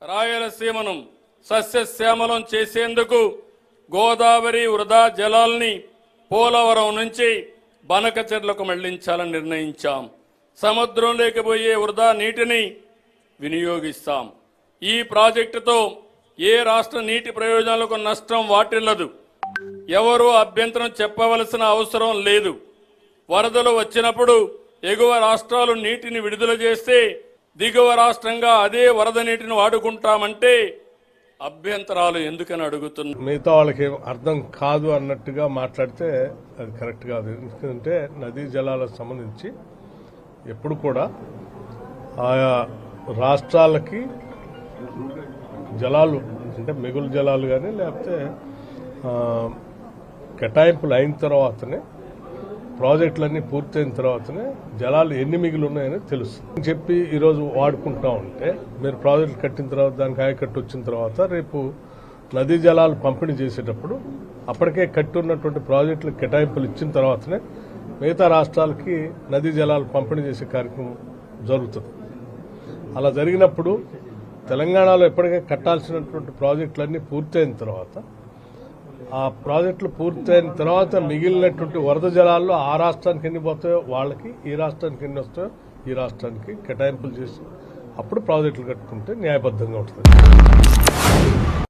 రాయలసీమను సస్యశ్యామలం చేసేందుకు గోదావరి వృధా జలాల్ని పోలవరం నుంచి బనకచెర్లకు మళ్లించాలని నిర్ణయించాం. సముద్రంలోకి పోయే వృధా నీటిని వినియోగిస్తాం. ఈ ప్రాజెక్టుతో ఏ రాష్ట్ర నీటి ప్రయోజనాలకు నష్టం వాటిల్లదు. ఎవరూ అభ్యంతరం చెప్పవలసిన అవసరం లేదు. వరదలు వచ్చినప్పుడు ఎగువ రాష్ట్రాలు నీటిని విడుదల చేస్తే దిగువ రాష్ట్రంగా అదే వరద నీటిని వాడుకుంటామంటే అభ్యంతరాలు ఎందుకని అడుగుతున్నా. మిగతా వాళ్ళకి అర్థం కాదు అన్నట్టుగా మాట్లాడితే అది కరెక్ట్ కాదు. ఎందుకంటే నదీ జలాలకు సంబంధించి ఎప్పుడు కూడా ఆయా రాష్ట్రాలకి జలాలు అంటే మిగులు జలాలు కానీ లేకపోతే కేటాయింపులు అయిన తర్వాతనే ప్రాజెక్టులన్నీ పూర్తయిన తర్వాతనే జలాలు ఎన్ని మిగిలి ఉన్నాయని తెలుస్తుంది చెప్పి ఈరోజు వాడుకుంటా ఉంటే మీరు ప్రాజెక్టులు కట్టిన తర్వాత దానికి ఆయకట్టు వచ్చిన తర్వాత రేపు నదీ జలాలు పంపిణీ చేసేటప్పుడు అప్పటికే కట్టి ఉన్నటువంటి ప్రాజెక్టులకు కేటాయింపులు ఇచ్చిన తర్వాతనే మిగతా రాష్ట్రాలకి నదీ జలాలు పంపిణీ చేసే కార్యక్రమం జరుగుతుంది. అలా జరిగినప్పుడు తెలంగాణలో ఎప్పటికే కట్టాల్సినటువంటి ప్రాజెక్టులన్నీ పూర్తయిన తర్వాత ఆ ప్రాజెక్టులు పూర్తయిన తర్వాత మిగిలినటువంటి వరద జలాల్లో ఆ రాష్ట్రానికి ఎన్ని పోతాయో వాళ్ళకి, ఈ రాష్ట్రానికి ఎన్ని వస్తాయో ఈ రాష్ట్రానికి కేటాయింపులు చేసి అప్పుడు ప్రాజెక్టులు కట్టుకుంటే న్యాయబద్ధంగా ఉంటుంది.